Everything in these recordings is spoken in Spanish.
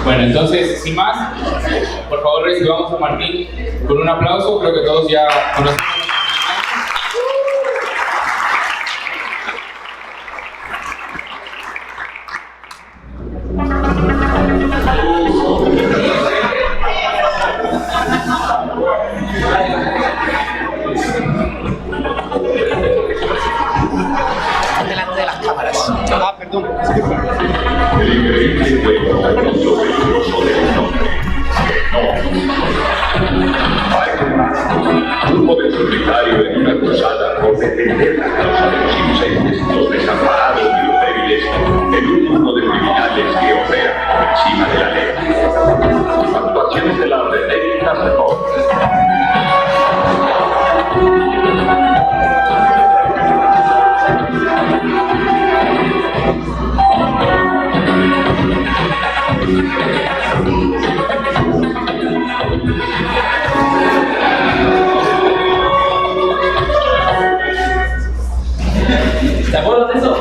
Bueno, entonces, sin más, por favor recibamos a Martín con un aplauso. Creo que todos ya conocemos. Delante de las cámaras. Ah, perdón. El increíble cuento glorioso del nombre. Un joven solitario en una cruzada por defender la causa de los inocentes, los desamparados y los débiles, en un mundo de criminales que operan por encima de la ley. Actuaciones de la René Castellón. ¿Se acuerdan de eso?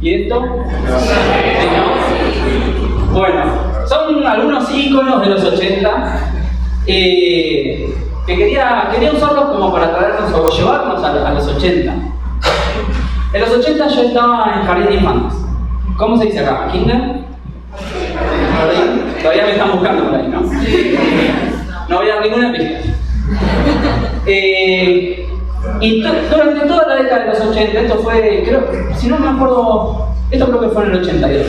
¿Y esto? Bueno, son algunos íconos de los 80 que quería usarlos como para traernos o llevarnos a los 80. En los 80 yo estaba en jardín de infantes. ¿Cómo se dice acá? ¿Kinder? Todavía me están buscando por ahí, ¿no? No voy a dar ninguna pista. Y durante toda la década de los 80, esto fue, si no me acuerdo, esto creo que fue en el 82.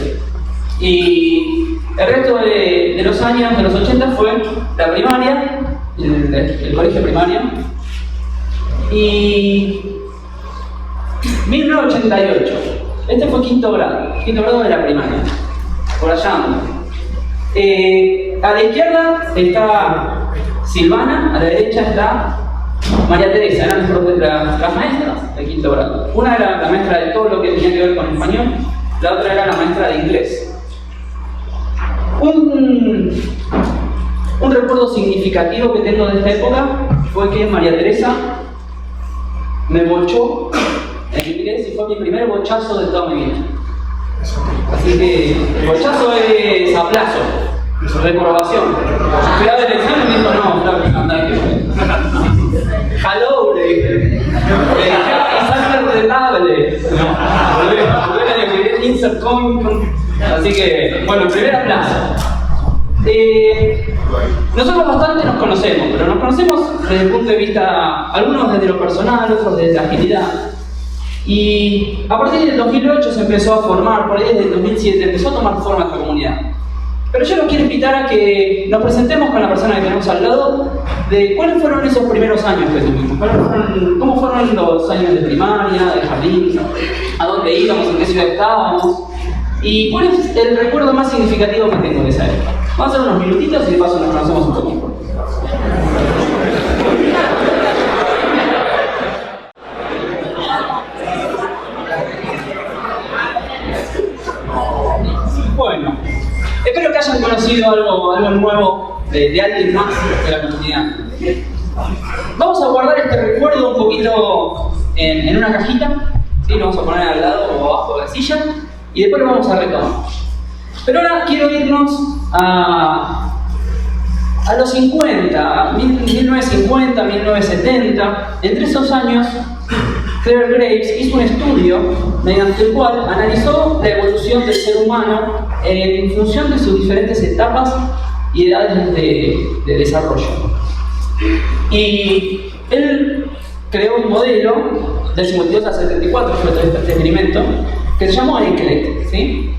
Y el resto de los años de los 80 fue la primaria, el colegio primario. Y 1988, este fue quinto grado de la primaria, por allá ando. A la izquierda está Silvana, a la derecha está María Teresa, eran las maestras de quinto grado. Una era la maestra de todo lo que tenía que ver con español, la otra era la maestra de inglés. Un recuerdo significativo que tengo de esta época fue que María Teresa me bochó en inglés y fue mi primer bochazo de toda mi vida. Así que el bochazo es aplazo, reprobación. Fui a ver el examen y me dijo, no, anda que hello, le dije. Insert coin. Así que, bueno, primer aplazo. Nosotros bastante nos conocemos, pero nos conocemos desde el punto de vista, algunos desde lo personal, otros desde la agilidad. Y a partir del 2008 se empezó a formar, por ahí desde el 2007 empezó a tomar forma esta comunidad. Pero yo los quiero invitar a que nos presentemos con la persona que tenemos al lado de cuáles fueron esos primeros años que tuvimos, cómo fueron los años de primaria, de jardín, a dónde íbamos, en qué ciudad estábamos y cuál es el recuerdo más significativo que tengo de esa época. Vamos a hacer unos minutitos y de paso nos conocemos un poquito. Bueno, espero que hayan conocido algo nuevo de alguien más de la comunidad. Vamos a guardar este recuerdo un poquito en una cajita, ¿sí? Lo vamos a poner al lado o abajo de la silla y después lo vamos a retomar. Pero ahora quiero irnos a los 50, 1950, 1970. Entre esos años, Claire Graves hizo un estudio mediante el cual analizó la evolución del ser humano en función de sus diferentes etapas y edades de desarrollo. Y él creó un modelo del 52 al 74, fue todo este experimento, que se llamó ECLET, ¿sí?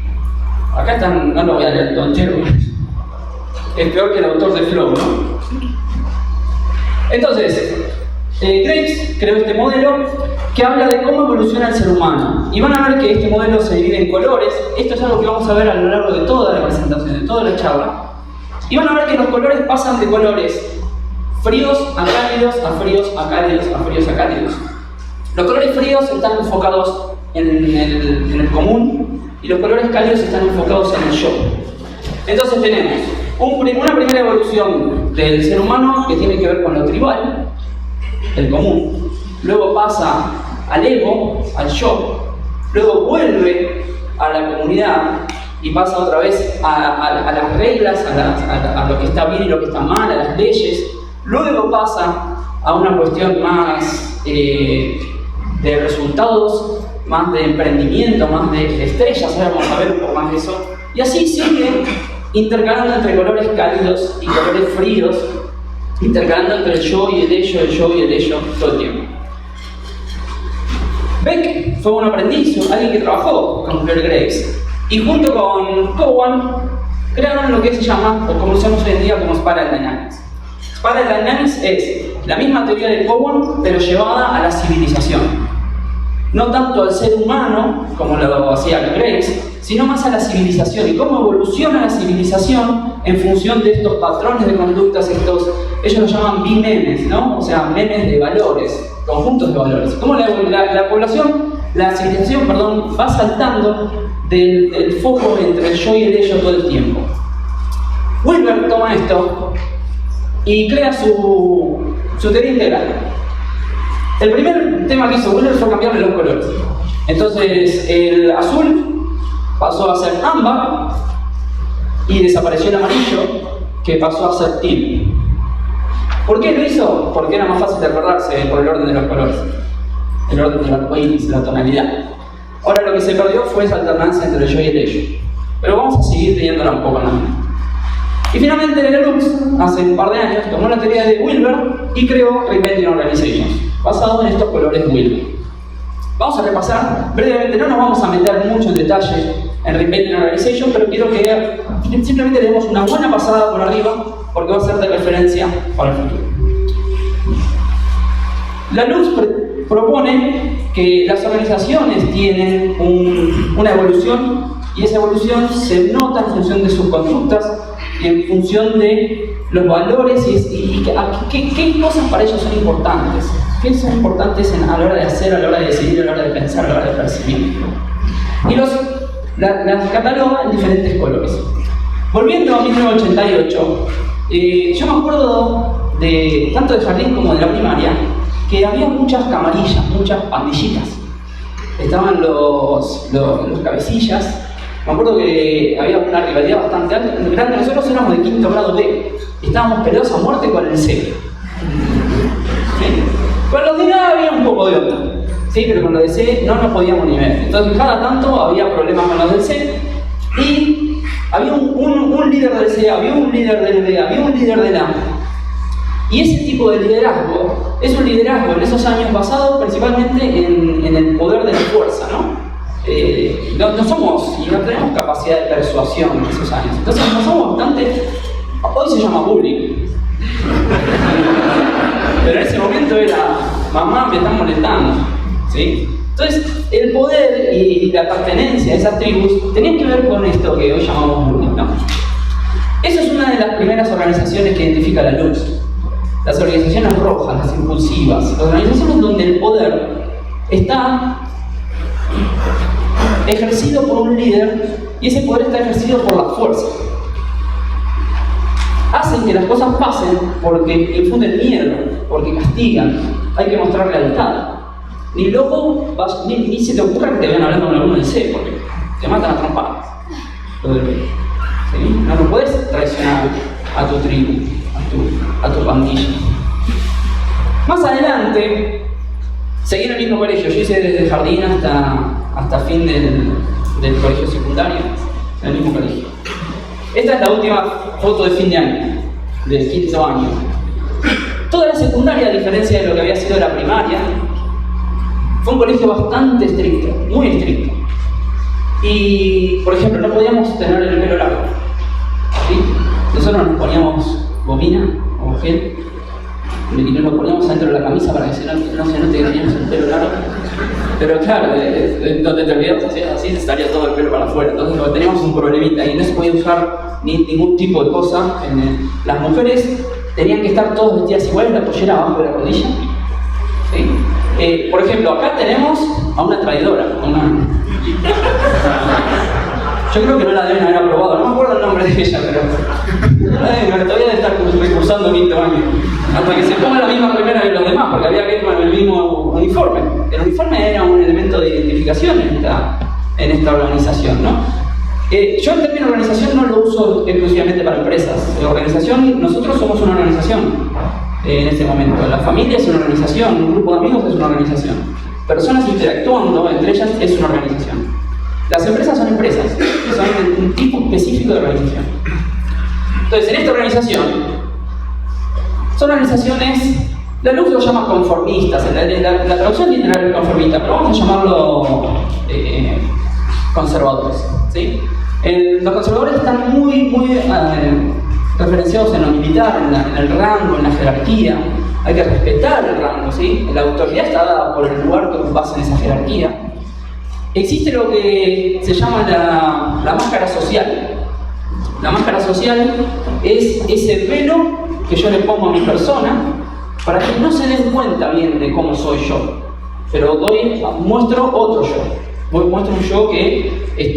Acá están, no lo voy a leer todo entero, es peor que el autor de Flow, ¿no? Entonces, Graves creó este modelo que habla de cómo evoluciona el ser humano. Y van a ver que este modelo se divide en colores. Esto es algo que vamos a ver a lo largo de toda la presentación, de toda la charla. Y van a ver que los colores pasan de colores fríos a cálidos, a fríos a cálidos, a fríos a cálidos. Los colores fríos están enfocados en el común y los colores cálidos están enfocados en el yo. Entonces tenemos una primera evolución del ser humano que tiene que ver con lo tribal, el común. luego pasa al ego, al yo, luego vuelve a la comunidad y pasa otra vez a las reglas, a lo que está bien y lo que está mal, a las leyes, luego pasa a una cuestión más de resultados, más de emprendimiento, más de estrellas, ahora vamos a ver un poco más de eso, y así sigue intercalando entre colores cálidos y colores fríos, intercalando entre el yo y el ello todo el tiempo. Beck fue un aprendiz, alguien que trabajó con Claire Graves, y junto con Cowan crearon lo que se llama, o como usamos hoy en día, como Spiral Dynamics. Spiral Dynamics es la misma teoría de Cowan, pero llevada a la civilización. No tanto al ser humano, como lo hacía Graves, sino más a la civilización y cómo evoluciona la civilización en función de estos patrones de conductas, ellos lo llaman bimemes, ¿no? O sea, memes de valores, conjuntos de valores. Cómo la civilización, va saltando del foco entre el yo y el ello todo el tiempo. Wilber toma esto y crea su teoría integral. El primer tema que hizo Wilber fue cambiarle los colores. Entonces, el azul pasó a ser ámbar y desapareció el amarillo, que pasó a ser teal. ¿Por qué lo hizo? Porque era más fácil de acordarse por el orden de los colores, el orden del arcoíris, la tonalidad. Ahora lo que se perdió fue esa alternancia entre el yo y el ello. Pero vamos a seguir teniéndola un poco en la mente. Y finalmente Lelux, hace un par de años, tomó la teoría de Wilber y creó Reinventing Organizations, basado en estos colores Wilber. Vamos a repasar brevemente, no nos vamos a meter mucho en detalle en Reinventing Organization, pero quiero que simplemente le demos una buena pasada por arriba, porque va a ser de referencia para el futuro. Lelux propone que las organizaciones tienen una evolución, y esa evolución se nota en función de sus conductas y en función de los valores y qué cosas para ellos son importantes. ¿Qué son importantes a la hora de hacer, a la hora de decidir, a la hora de pensar, a la hora de percibir? Y las cataloga en diferentes colores. Volviendo a 1988, yo me acuerdo tanto de jardín como de la primaria, que había muchas camarillas, muchas pandillitas. Estaban los cabecillas. Me acuerdo que había una rivalidad bastante grande. Nosotros éramos de quinto grado B. Estábamos peleados a muerte con el C. ¿Sí? Con los de A había un poco de onda. ¿Sí? Pero con los de C no nos podíamos ni ver. Entonces cada tanto había problemas con los del C. Y había un líder del C, había un líder del B, había un líder del A. Y ese tipo de liderazgo es un liderazgo en esos años basado principalmente en el poder de la fuerza, ¿no? No somos y no tenemos capacidad de persuasión en esos años. Entonces no somos bastante. Hoy se llama bullying. Pero en ese momento era mamá, me están molestando. ¿Sí? Entonces el poder y la pertenencia a esas tribus tenían que ver con esto que hoy llamamos bullying, ¿no? Esa es una de las primeras organizaciones que identifica la luz. Las organizaciones rojas, las impulsivas, las organizaciones donde el poder está ejercido por un líder y ese poder está ejercido por la fuerza. Hacen que las cosas pasen porque infunden miedo, porque castigan, hay que mostrar lealtad. Ni loco, ni se te ocurra que te vayan hablando con alguno del C, porque te matan a trompadas. ¿Sí? No puedes traicionar a tu tribu, a tu pandilla. Más adelante, seguí en el mismo colegio. Yo hice desde jardín hasta fin del colegio secundario, en el mismo colegio. Esta es la última foto de fin de año, del quinto año. Toda la secundaria, a diferencia de lo que había sido la primaria, fue un colegio bastante estricto, muy estricto. Y, por ejemplo, no podíamos tener el pelo largo. ¿Sí? Nosotros nos poníamos gomina o gel y nos lo poníamos dentro de la camisa para que no se note que teníamos el pelo largo. Pero claro, donde te olvidabas así, estaría todo el pelo para afuera. Entonces teníamos un problemita y no se podía usar ningún tipo de cosa. Las mujeres tenían que estar todas vestidas iguales, la pollera abajo de la rodilla. ¿Sí? Por ejemplo, acá tenemos a una traidora. Yo creo que no la deben haber aprobado, no me acuerdo el nombre de ella, pero Todavía de estar recursando quinto año. Hasta que se ponga la misma remera que los demás, porque había que ir con el mismo uniforme. El uniforme era un elemento de identificación en esta organización, ¿no? Yo el término organización no lo uso exclusivamente para empresas. Nosotros somos una organización en este momento. La familia es una organización, un grupo de amigos es una organización. Personas interactuando entre ellas es una organización. Las empresas son empresas, son un tipo específico de organización. Entonces, en esta organización, son organizaciones, la luz lo llama conformistas, la traducción literal es conformista, pero vamos a llamarlo conservadores, ¿sí? Los conservadores están muy referenciados en lo militar, en el rango, en la jerarquía. Hay que respetar el rango, ¿sí? La autoridad está dada por el lugar que basa en esa jerarquía. Existe lo que se llama la máscara social. La máscara social es ese velo que yo le pongo a mi persona para que no se den cuenta bien de cómo soy yo. Pero muestro otro yo. Muestro un yo que es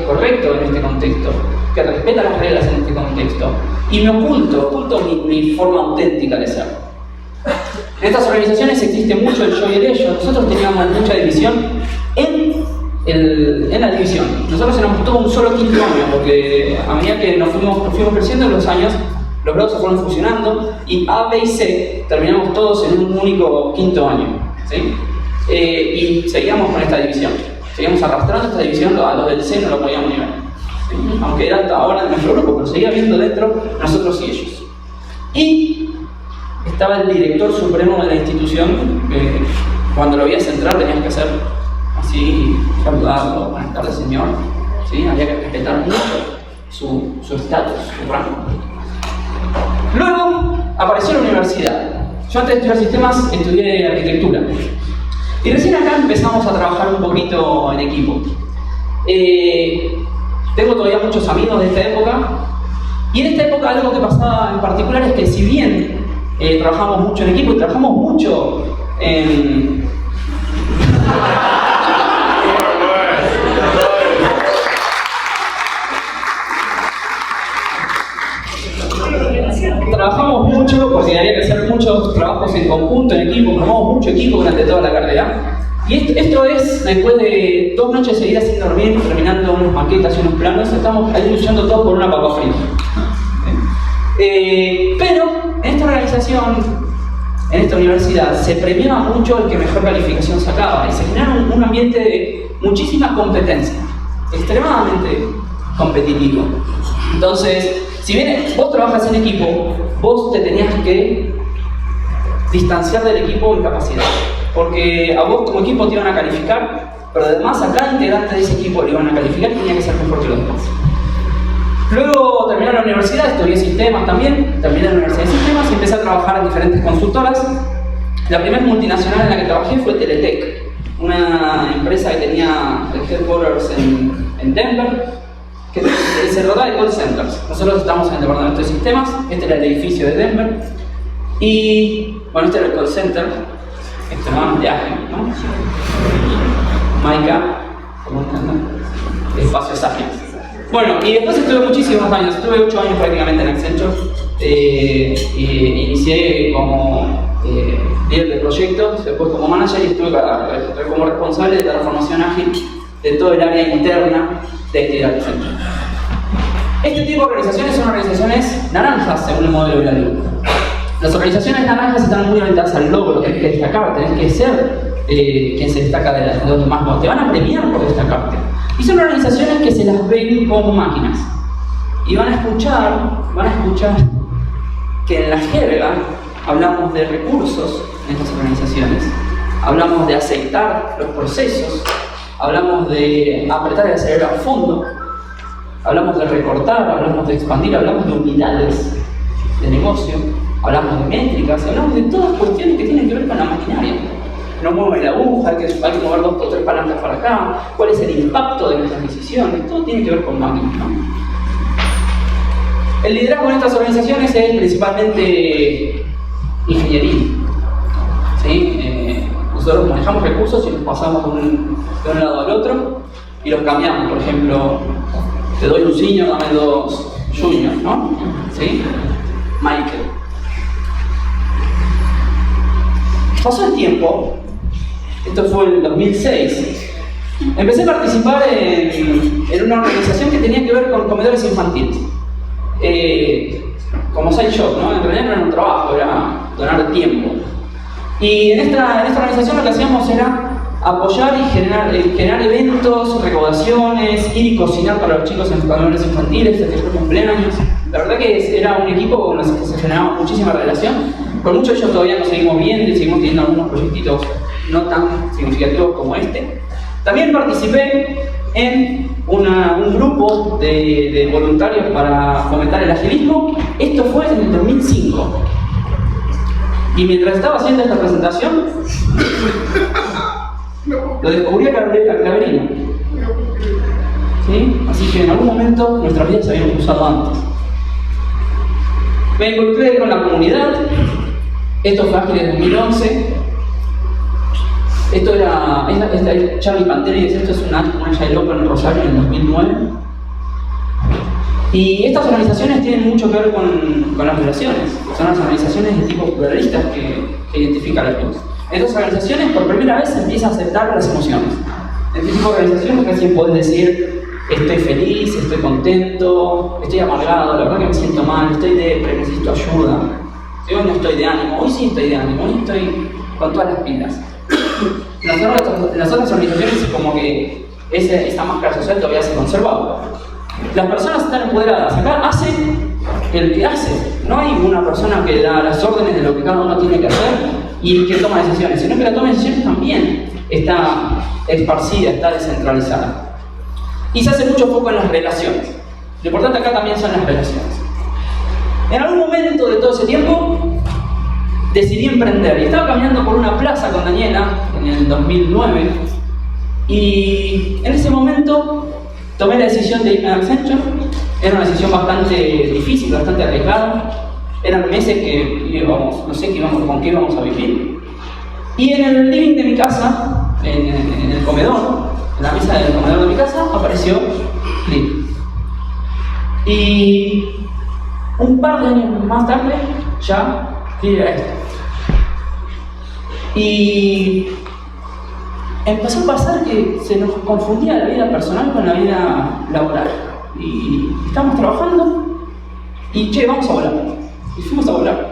correcto en este contexto, que respeta las reglas en este contexto. Y me oculto mi forma auténtica de ser. En estas organizaciones existe mucho el yo y el ello. Nosotros teníamos mucha división en la división. Nosotros éramos todo un solo quinto año, porque a medida que nos fuimos creciendo en los años, los grados se fueron fusionando y A, B y C terminamos todos en un único quinto año, ¿sí? Y seguíamos con esta división. Seguíamos arrastrando esta división, a los del C no lo podíamos ni ver, ¿sí? Aunque era hasta ahora de nuestro grupo, pero seguía viendo dentro nosotros y ellos. Y estaba el director supremo de la institución, que cuando lo veías entrar tenías que hacer así, saludarlo, buenas tardes señor, ¿sí? Había que respetar mucho su estatus, su rango. Luego apareció la universidad. Yo antes de estudiar sistemas estudié arquitectura. Y recién acá empezamos a trabajar un poquito en equipo. Tengo todavía muchos amigos de esta época. Y en esta época algo que pasaba en particular es que si bien trabajamos mucho en equipo y trabajamos mucho en... Trabajamos mucho porque había que hacer muchos trabajos en conjunto, en equipo, formamos mucho equipo durante toda la carrera. Y esto es después de 2 noches seguidas sin dormir, terminando unas maquetas y unos planos, estamos ahí luchando todos por una papa frita. Pero en esta organización, en esta universidad, se premiaba mucho el que mejor calificación sacaba y se generaba un ambiente de muchísima competencia, extremadamente competitivo. Entonces, si bien vos trabajas en equipo, vos te tenías que distanciar del equipo en capacidad. Porque a vos como equipo te iban a calificar, pero además a cada integrante de ese equipo le iban a calificar y tenía que ser mejor que los demás. Luego terminé la universidad, estudié sistemas también, terminé la universidad de sistemas y empecé a trabajar en diferentes consultoras. La primera multinacional en la que trabajé fue Teletec, una empresa que tenía el headquarters en Denver, que se rodaba de call centers. Nosotros estamos en el departamento de sistemas, este era el edificio de Denver, y bueno, este era el call center, este no es viaje, ¿no? Maika, ¿cómo están? Espacios Sapiens. Bueno, y después estuve muchísimos años, estuve 8 años prácticamente en Accenture, inicié como líder de proyectos, después como manager y estuve como responsable de transformación ágil de todo el área interna de Accenture. Este tipo de organizaciones son organizaciones naranjas según el modelo de la luz. Las organizaciones naranjas están muy orientadas al logro, tenés que destacar, tenés que ser quien se destaca de los demás, te van a premiar por destacarte. Y son organizaciones que se las ven como máquinas. Y van a escuchar que en la jerga hablamos de recursos en estas organizaciones, hablamos de aceitar los procesos, hablamos de apretar y acelerar a fondo, hablamos de recortar, hablamos de expandir, hablamos de unidades de negocio, hablamos de métricas, hablamos de todas cuestiones que tienen que ver con la maquinaria. No mueve la aguja, hay que mover 2 o 3 palancas para acá, cuál es el impacto de nuestras decisiones, todo tiene que ver con máquinas, ¿no? El liderazgo en estas organizaciones es principalmente ingeniería, ¿sí? Nosotros manejamos recursos y los pasamos de un lado al otro y los cambiamos. Por ejemplo, te doy un senior, dame 2 Jr., ¿no? ¿Sí? Michael. Pasó el tiempo, esto fue en el 2006, empecé a participar en una organización que tenía que ver con comedores infantiles. Como side job, ¿no? En realidad no era un trabajo, era donar tiempo. Y en esta organización lo que hacíamos era apoyar y generar eventos, recaudaciones, ir y cocinar para los chicos en comedores infantiles, festejar cumpleaños. La verdad que era un equipo con el que se generaba muchísima relación. Con muchos de ellos todavía nos seguimos viendo y seguimos teniendo algunos proyectitos no tan significativos como este. También participé en un grupo de voluntarios para fomentar el agilismo. Esto fue en el 2005. Y mientras estaba haciendo esta presentación, lo descubrí a Claverino. ¿Sí? Así que en algún momento nuestras vidas se habían cruzado antes. Me involucré con la comunidad. Esto fue Ágiles 2011. Esto era Charlie Pantera, y esto es una Yailopa en Rosario en el 2009. Y estas organizaciones tienen mucho que ver con las relaciones. Son las organizaciones de tipo pluralistas que identifican a los niños. Estas organizaciones por primera vez empiezan a aceptar las emociones. En este tipo de organizaciones recién puedes decir: estoy feliz, estoy contento, estoy amargado, la verdad que me siento mal, estoy depre, necesito ayuda. Hoy no estoy de ánimo, hoy sí estoy de ánimo, hoy estoy con todas las pilas. En las otras organizaciones como que esa máscara social todavía se conserva. Las personas están empoderadas. Acá hace el que hace. No hay una persona que da las órdenes de lo que cada uno tiene que hacer y que toma decisiones, sino que la toma de decisiones también está esparcida, está descentralizada. Y se hace mucho foco en las relaciones. Lo importante acá también son las relaciones. En algún momento de todo ese tiempo decidí emprender y estaba caminando por una plaza con Daniela en el 2009 y en ese momento tomé la decisión de irme a Accenture. Era una decisión bastante difícil, bastante arriesgada. Eran meses que íbamos, no sé con qué íbamos a vivir. Y en el living de mi casa, en el comedor, en la mesa del comedor de mi casa, apareció Clint. Y un par de años más tarde, ya Clint era esto. Y empezó a pasar que se nos confundía la vida personal con la vida laboral. Y estábamos trabajando y che, vamos a volar. Y fuimos a volar.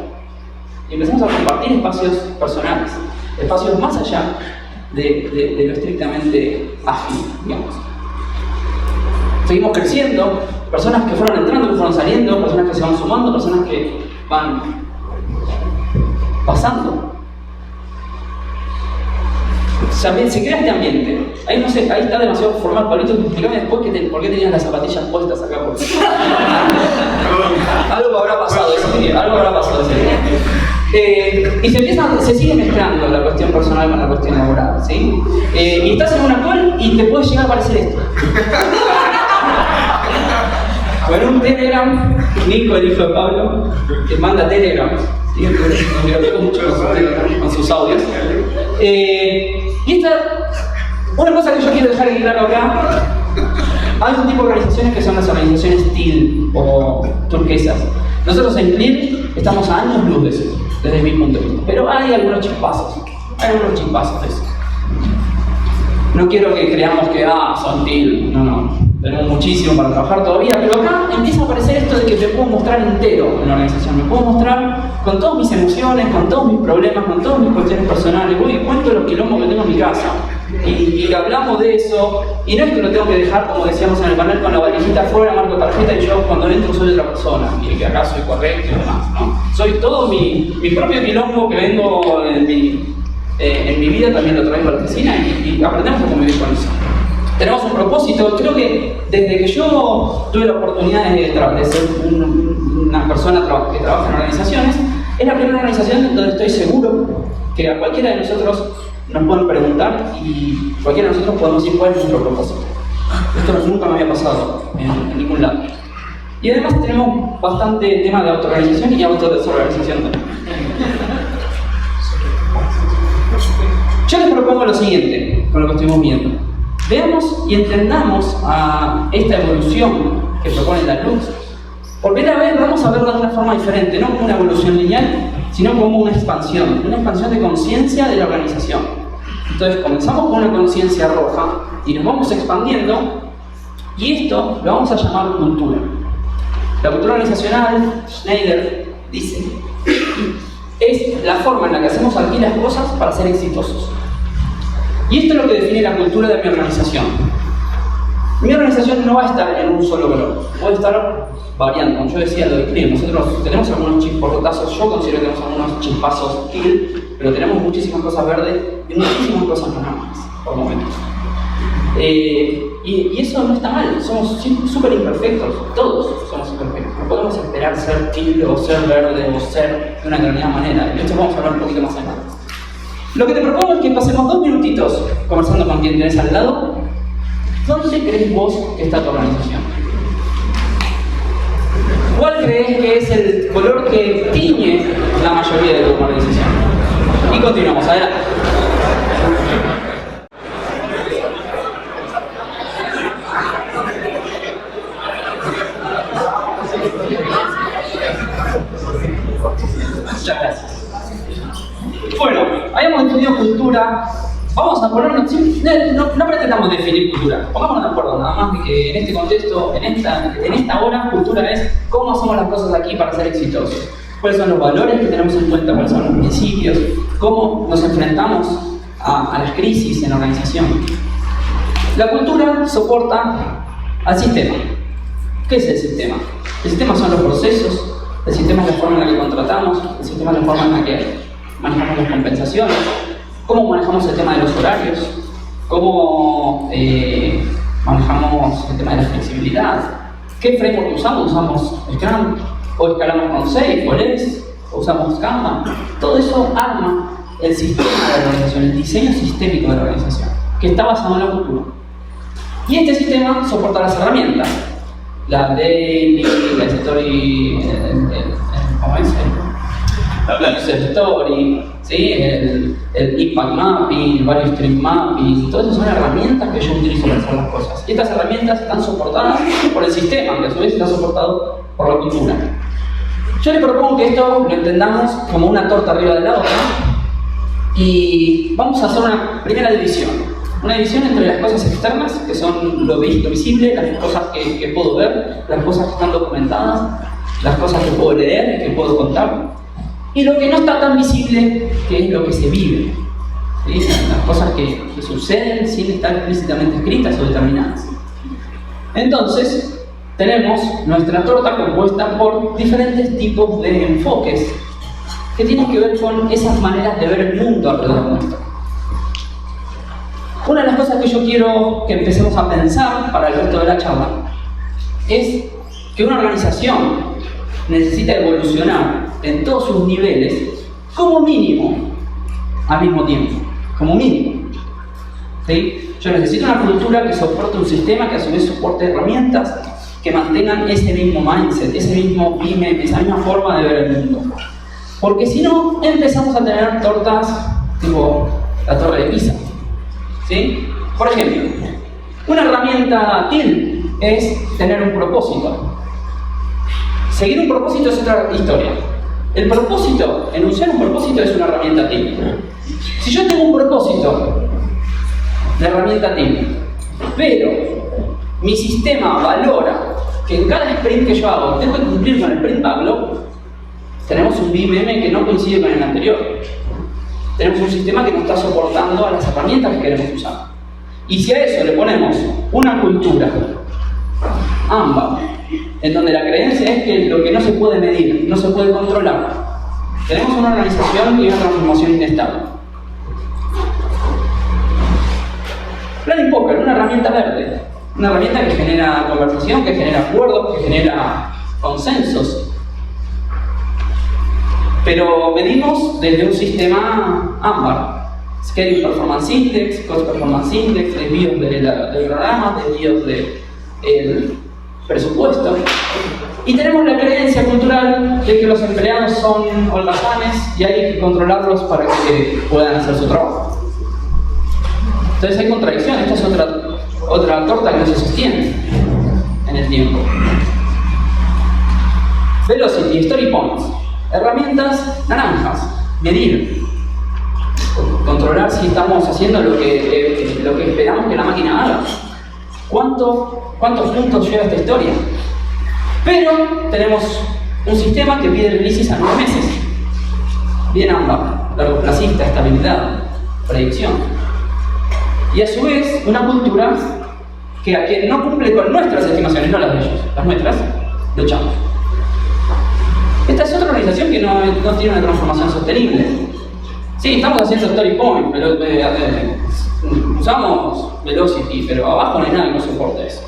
Y empezamos a compartir espacios personales, espacios más allá de lo estrictamente ágil, digamos. Seguimos creciendo, personas que fueron entrando, que fueron saliendo, personas que se van sumando, personas que van pasando. Se crea este ambiente. Ahí no sé, ahí está demasiado formal, Pablito. Explícame después por qué tenías las zapatillas puestas acá. Algo habrá pasado ese día, y se sigue mezclando la cuestión personal con la cuestión laboral, ¿sí? Y estás en una call y te puede llegar a aparecer esto. O en un Telegram, Nico, el hijo de Pablo, que manda Telegram. ¿Sí? Nos divertimos mucho con sus audios. Y una cosa que yo quiero dejar en claro acá: hay un tipo de organizaciones que son las organizaciones teal o turquesas. Nosotros en Clear estamos a años luz de eso, desde mi punto de vista. Pero hay algunos chispazos de eso. No quiero que creamos que son teal, no. Tenemos muchísimo para trabajar todavía, pero acá empieza a aparecer esto de que te puedo mostrar entero en la organización. Me puedo mostrar con todas mis emociones, con todos mis problemas, con todas mis cuestiones personales. Voy y cuento los quilombos que tengo en mi casa. Y hablamos de eso. Y no es que lo tengo que dejar, como decíamos en el panel, con la valijita afuera, marco tarjeta, y yo cuando entro soy otra persona. Y que acá soy correcto y demás, ¿no? Soy todo mi propio quilombo que vengo en mi vida, también lo traigo a la oficina y aprendemos a convivir con eso. Tenemos un propósito. Creo que desde que yo tuve la oportunidad de ser una persona que trabaja en organizaciones, es la primera organización donde estoy seguro que a cualquiera de nosotros nos pueden preguntar y cualquiera de nosotros podemos decir cuál es nuestro propósito. Esto nunca me había pasado en ningún lado. Y además tenemos bastante tema de autoorganización y autodesorganización también. Yo les propongo lo siguiente, con lo que estuvimos viendo. Veamos y entendamos a esta evolución que propone la luz Por primera vez vamos a verlo de una forma diferente, no como una evolución lineal, sino como una expansión de conciencia de la organización. Entonces comenzamos con una conciencia roja y nos vamos expandiendo, y esto lo vamos a llamar cultura. La cultura organizacional, Schneider dice, es la forma en la que hacemos aquí las cosas para ser exitosos. Y esto es lo que define la cultura de mi organización. Mi organización no va a estar en un solo color, puede estar variando. Como yo decía, lo describo. Nosotros tenemos algunos chisporrotazos, yo considero que tenemos algunos chispazos kill, pero tenemos muchísimas cosas verdes y muchísimas cosas naranjas, por momentos. Y eso no está mal, somos súper imperfectos, todos somos imperfectos. No podemos esperar ser kill o ser verde o ser de una determinada manera. De hecho, vamos a hablar un poquito más adelante. Lo que te propongo es que pasemos 2 minutitos conversando con quien tenés al lado. ¿Dónde crees vos que está tu organización? ¿Cuál crees que es el color que tiñe la mayoría de tu organización? Y continuamos, adelante. Muchas gracias. Bueno, habíamos definido cultura. Vamos a ponernos, no pretendamos definir cultura, pongámonos de acuerdo nada más de que en este contexto, en esta hora, cultura es cómo hacemos las cosas aquí para ser exitosos. Cuáles son los valores que tenemos en cuenta, cuáles son los principios, cómo nos enfrentamos a las crisis en la organización. La cultura soporta al sistema. ¿Qué es el sistema? El sistema son los procesos, el sistema es la forma en la que contratamos, el sistema es la forma en la que manejamos las compensaciones, cómo manejamos el tema de los horarios, cómo manejamos el tema de la flexibilidad, qué framework usamos, Scrum, o escalamos con Safe, o LES, o usamos Kanban. Todo eso arma el sistema de la organización, el diseño sistémico de la organización, que está basado en la cultura. Y este sistema soporta las herramientas, la Daily, la Story, ¿cómo es? La User Story, ¿sí? el Impact Mapping, el Value Stream Mapping, todas esas son herramientas que yo utilizo para hacer las cosas. Y estas herramientas están soportadas por el sistema, que a su vez está soportado por la cultura. Yo les propongo que esto lo entendamos como una torta arriba de la otra, y vamos a hacer una primera división. Una división entre las cosas externas, que son lo visible, las cosas que puedo ver, las cosas que están documentadas, las cosas que puedo leer, que puedo contar, y lo que no está tan visible, que es lo que se vive. ¿Sí? Las cosas que suceden sin estar explícitamente escritas o determinadas. Entonces, tenemos nuestra torta compuesta por diferentes tipos de enfoques que tienen que ver con esas maneras de ver el mundo alrededor nuestro. Una de las cosas que yo quiero que empecemos a pensar para el resto de la charla es que una organización necesita evolucionar en todos sus niveles como mínimo al mismo tiempo, como mínimo. ¿Sí? Yo necesito una cultura que soporte un sistema que a su vez soporte herramientas que mantengan ese mismo mindset, ese mismo BIM, esa misma forma de ver el mundo. Porque si no, empezamos a tener tortas tipo la torre de Pisa. ¿Sí? Por ejemplo, una herramienta TIL es tener un propósito. Seguir un propósito es otra historia. El propósito, enunciar un propósito es una herramienta TIL. Si yo tengo un propósito de herramienta TIL, pero mi sistema valora que en cada sprint que yo hago tengo que cumplir con el sprint backlog, tenemos un BIM que no coincide con el anterior. Tenemos un sistema que no está soportando a las herramientas que queremos usar. Y si a eso le ponemos una cultura AMBA, en donde la creencia es que lo que no se puede medir, no se puede controlar, tenemos una organización y una transformación inestable. Planning Poker, una herramienta verde, una herramienta que genera conversación, que genera acuerdos, que genera consensos. Pero medimos desde un sistema ámbar. Schedule Performance Index, Cost Performance Index, desvíos del programa, desvíos del presupuesto. Y tenemos la creencia cultural de que los empleados son holgazanes y hay que controlarlos para que puedan hacer su trabajo. Entonces hay contradicción, esta es otra torta que no se sostiene en el tiempo. Velocity, Story Points. Herramientas naranjas. Medir. Controlar si estamos haciendo lo que esperamos que la máquina haga. ¿Cuántos puntos lleva esta historia? Pero tenemos un sistema que pide releases a 9 meses. Bien AMBA, largoplacista, estabilidad, predicción. Y a su vez, una cultura que a quien no cumple con nuestras estimaciones, no las de ellos, las nuestras, lo echamos. Esta es otra organización que no tiene una transformación sostenible. Sí, estamos haciendo Story Point, pero usamos Velocity, pero abajo no hay nada que no soporte eso.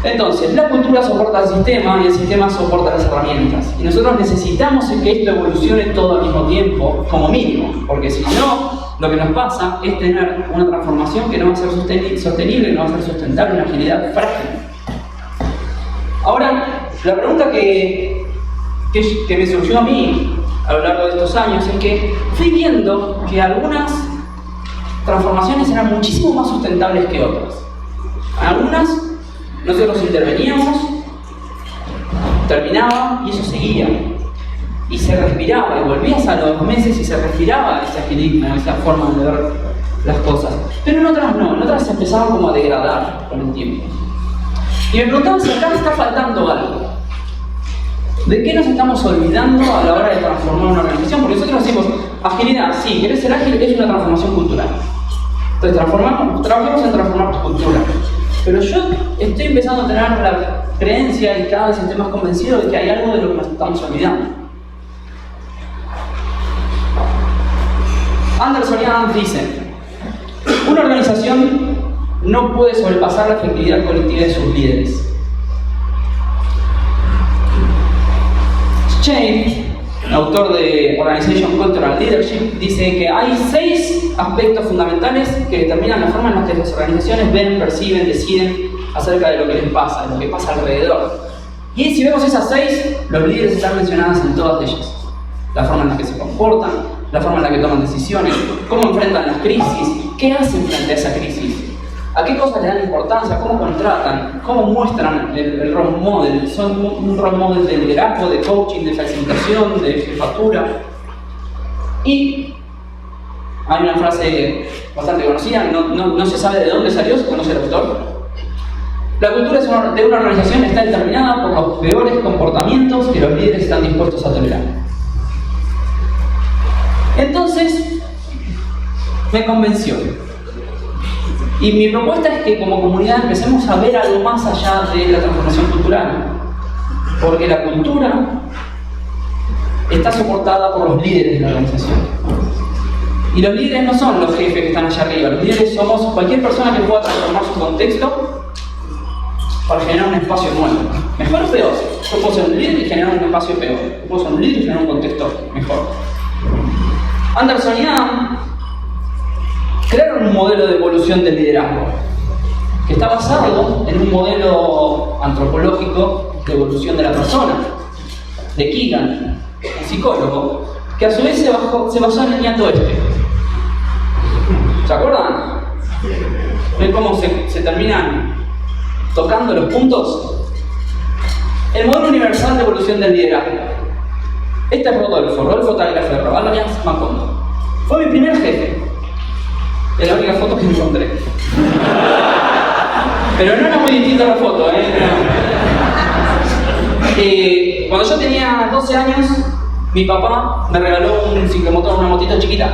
Entonces, la cultura soporta el sistema y el sistema soporta las herramientas. Y nosotros necesitamos que esto evolucione todo al mismo tiempo, como mínimo, porque si no, lo que nos pasa es tener una transformación que no va a ser sostenible, no va a ser sustentable, una agilidad frágil. Ahora, la pregunta que me surgió a mí a lo largo de estos años es que fui viendo que algunas transformaciones eran muchísimo más sustentables que otras. Algunas nosotros interveníamos, terminaba y eso seguía. Y se respiraba, y volvías a los meses y se respiraba ese agilismo, esa forma de ver las cosas. Pero en otras no, en otras se empezaban como a degradar con el tiempo. Y me preguntaba si acá está faltando algo. ¿De qué nos estamos olvidando a la hora de transformar una organización? Porque nosotros decimos, agilidad, sí, querés ser ágil, es una transformación cultural. Entonces trabajamos en transformar tu cultura. Pero yo estoy empezando a tener la creencia y cada vez estoy más convencido de que hay algo de lo que nos estamos olvidando. Anderson y Adams dicen, una organización no puede sobrepasar la efectividad colectiva de sus líderes. Chain, autor de Organization Cultural Leadership, dice que hay 6 aspectos fundamentales que determinan la forma en la que las organizaciones ven, perciben, deciden acerca de lo que les pasa, de lo que pasa alrededor. Y si vemos esas 6, los líderes están mencionados en todas ellas. La forma en la que se comportan, la forma en la que toman decisiones, cómo enfrentan las crisis, qué hacen frente a esa crisis, a qué cosas le dan importancia, cómo contratan, cómo muestran el role model. Son un role model de liderazgo, de coaching, de facilitación, de jefatura. Y hay una frase bastante conocida, no se sabe de dónde salió, se conoce el autor. La cultura de una organización está determinada por los peores comportamientos que los líderes están dispuestos a tolerar. Entonces, me convenció. Y mi propuesta es que como comunidad empecemos a ver algo más allá de la transformación cultural. Porque la cultura está soportada por los líderes de la organización. Y los líderes no son los jefes que están allá arriba. Los líderes somos cualquier persona que pueda transformar su contexto para generar un espacio nuevo. Mejor o peor. Yo puedo ser un líder y generar un espacio peor. Yo puedo ser un líder y generar un contexto mejor. Anderson y Adams crearon un modelo de evolución del liderazgo que está basado en un modelo antropológico de evolución de la persona, de Keegan, un psicólogo, que a su vez se basó en el ñato este. ¿Se acuerdan? ¿Ven cómo se terminan tocando los puntos? El modelo universal de evolución del liderazgo. Este es Rodolfo Tagliaferro, alias Macondo. Fue mi primer jefe. Es la única foto que encontré. Pero no era muy distinta la foto, Cuando yo tenía 12 años, mi papá me regaló un ciclomotor, una motito chiquita.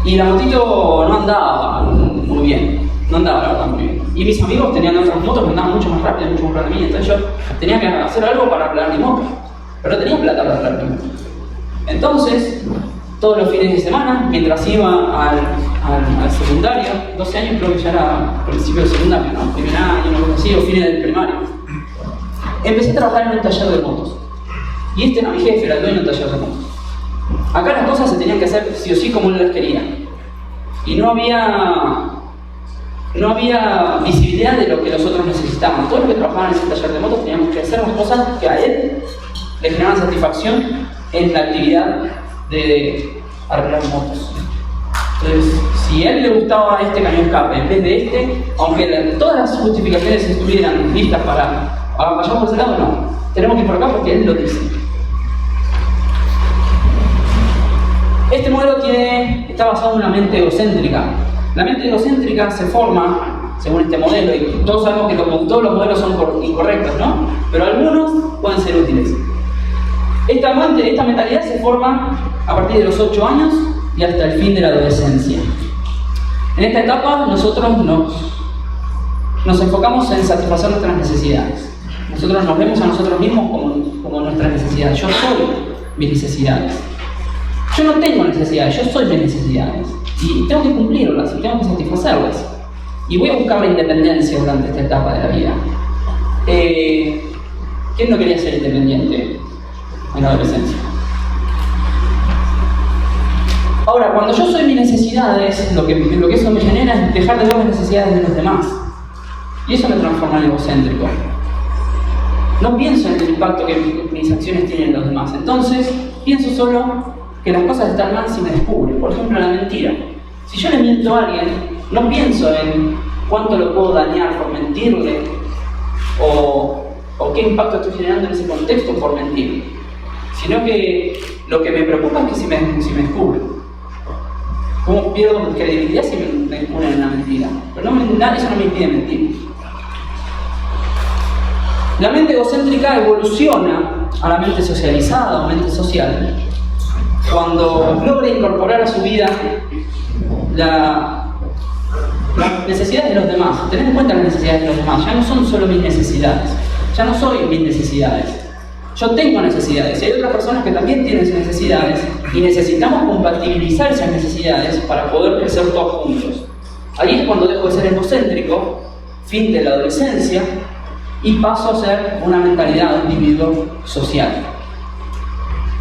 Y la motito no andaba muy bien. No andaba, la verdad, muy bien. Y mis amigos tenían otras motos que andaban mucho más rápido, mucho más rápido que mí. Entonces yo tenía que hacer algo para arreglar mi moto. Pero no tenía plata para arreglar mi moto. Entonces, todos los fines de semana, mientras iba al secundario, 12 años creo que ya era principio del secundario, ¿no? Primer año, una cosa así, o fines del primario. Empecé a trabajar en un taller de motos. Y este era mi jefe, era el dueño del taller de motos. Acá las cosas se tenían que hacer sí o sí como él las quería. Y no había visibilidad de lo que nosotros necesitábamos. Todos los que trabajaban en ese taller de motos teníamos que hacer las cosas que a él le generaban satisfacción en la actividad de arreglar motos. Entonces, si a él le gustaba este cañón escape en vez de este, aunque todas las justificaciones estuvieran listas para vayamos por ese lado, no. tenemos que ir por acá porque él lo dice. Este modelo está basado en una mente egocéntrica. La mente egocéntrica se forma según este modelo, y todos sabemos que todos los modelos son incorrectos, ¿no? Pero algunos pueden ser útiles. Esta mentalidad se forma a partir de los 8 años y hasta el fin de la adolescencia. En esta etapa nosotros nos enfocamos en satisfacer nuestras necesidades. Nosotros nos vemos a nosotros mismos como nuestras necesidades. Yo soy mis necesidades. Yo no tengo necesidades, yo soy mis necesidades. Y tengo que cumplirlas, y tengo que satisfacerlas. Y voy a buscar la independencia durante esta etapa de la vida. ¿Quién no quería ser independiente en la adolescencia? Ahora, cuando yo soy mis necesidades, lo que eso me genera es dejar de ver las necesidades de los demás. Y eso me transforma en egocéntrico. No pienso en el impacto que mis acciones tienen en los demás. Entonces, pienso solo que las cosas están mal si me descubren. Por ejemplo, la mentira. Si yo le miento a alguien, no pienso en cuánto lo puedo dañar por mentirle o qué impacto estoy generando en ese contexto por mentir, sino que lo que me preocupa es que si me descubren. ¿Cómo pierdo mi credibilidad si me descubren en una mentira? Pero eso no me impide mentir. La mente egocéntrica evoluciona a la mente socializada o mente social cuando logra incorporar a su vida las necesidades de los demás. Tener en cuenta las necesidades de los demás. Ya no son solo mis necesidades. Ya no soy mis necesidades. Yo tengo necesidades. Y hay otras personas que también tienen sus necesidades. Y necesitamos compatibilizar esas necesidades para poder crecer todos juntos. Ahí es cuando dejo de ser egocéntrico, fin de la adolescencia, y paso a ser una mentalidad de individuo social.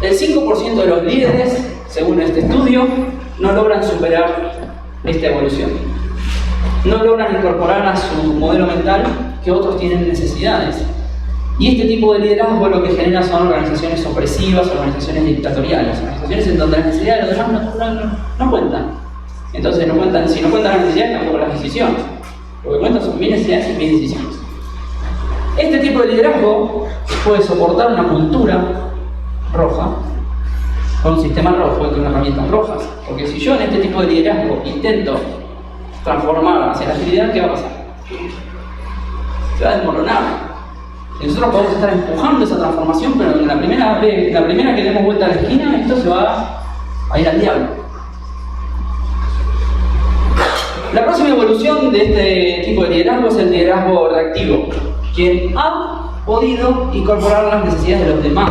El 5% de los líderes, según este estudio, no logran superar esta evolución. No logran incorporar a su modelo mental que otros tienen necesidades. Y este tipo de liderazgo lo que genera son organizaciones opresivas, organizaciones dictatoriales, organizaciones en donde las necesidades de los demás no cuentan. Entonces, si no cuentan las necesidades, tampoco las decisiones. Lo que cuentan son mis necesidades y mis decisiones. Este tipo de liderazgo puede soportar una cultura roja, con un sistema rojo y con herramientas rojas. Porque si yo en este tipo de liderazgo intento transformar hacia la agilidad, ¿qué va a pasar? Se va a desmoronar. Y nosotros podemos estar empujando esa transformación, pero en la primera que demos vuelta a la esquina, esto se va a ir al diablo. La próxima evolución de este tipo de liderazgo es el liderazgo reactivo, quien ha podido incorporar las necesidades de los demás.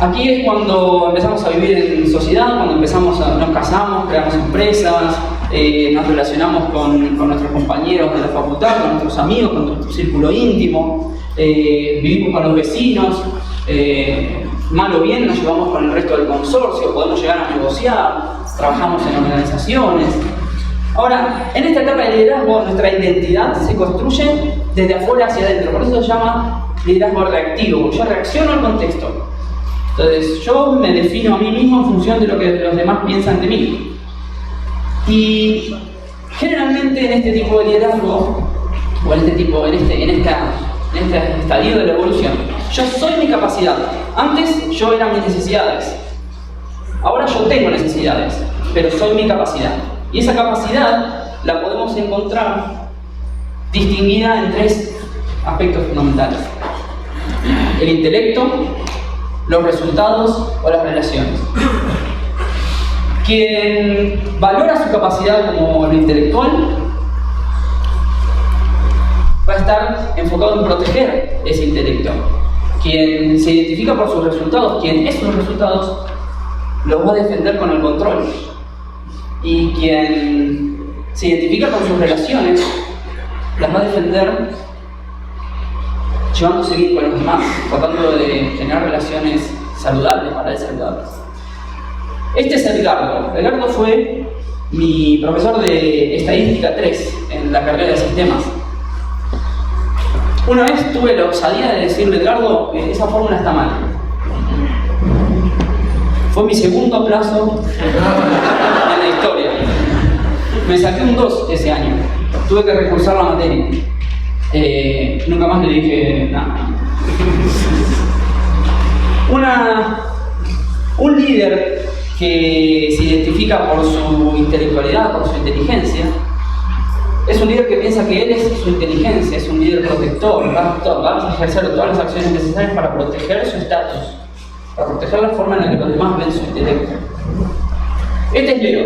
Aquí es cuando empezamos a vivir en sociedad, cuando nos casamos, creamos empresas, nos relacionamos con nuestros compañeros de la facultad, con nuestros amigos, con nuestro círculo íntimo, vivimos con los vecinos, mal o bien nos llevamos con el resto del consorcio, podemos llegar a negociar, trabajamos en organizaciones. Ahora, en esta etapa de liderazgo, nuestra identidad se construye desde afuera hacia adentro, por eso se llama liderazgo reactivo, porque yo reacciono al contexto. Entonces, yo me defino a mí mismo en función de lo que los demás piensan de mí. Y generalmente en este tipo de liderazgo, o en este estadio de la evolución, yo soy mi capacidad. Antes yo era mis necesidades. Ahora yo tengo necesidades, pero soy mi capacidad. Y esa capacidad la podemos encontrar distinguida en 3 aspectos fundamentales: el intelecto, los resultados o las relaciones. Quien valora su capacidad como lo intelectual va a estar enfocado en proteger ese intelecto. Quien se identifica por sus resultados, quien es sus resultados, los va a defender con el control. Y quien se identifica con sus relaciones, las va a defender llevándose bien con los demás, tratando de generar relaciones saludables, para él saludables. Este es Edgardo. Edgardo fue mi profesor de Estadística 3 en la carrera de Sistemas. Una vez tuve la osadía de decirle a Edgardo que esa fórmula está mal. Fue mi segundo aplazo en la historia. Me saqué un 2 ese año. Tuve que recursar la materia. Nunca más le dije nada. Un líder que se identifica por su intelectualidad, por su inteligencia, es un líder que piensa que él es su inteligencia, es un líder protector, va a ejercer todas las acciones necesarias para proteger su estatus, para proteger la forma en la que los demás ven su intelecto. Este es Leo.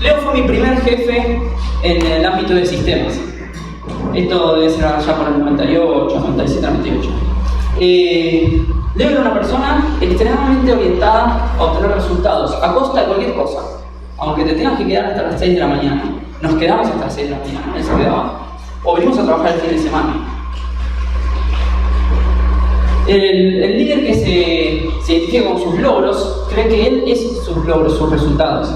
Leo fue mi primer jefe en el ámbito de sistemas. Esto debe ser allá por el 98, 97, 98. Leo era una persona extremadamente orientada a obtener resultados a costa de cualquier cosa. Aunque te tengas que quedar hasta las 6 de la mañana, nos quedamos hasta las 6 de la mañana, él se quedaba. O venimos a trabajar el fin de semana. El líder que se identifica con sus logros cree que él es sus logros, sus resultados.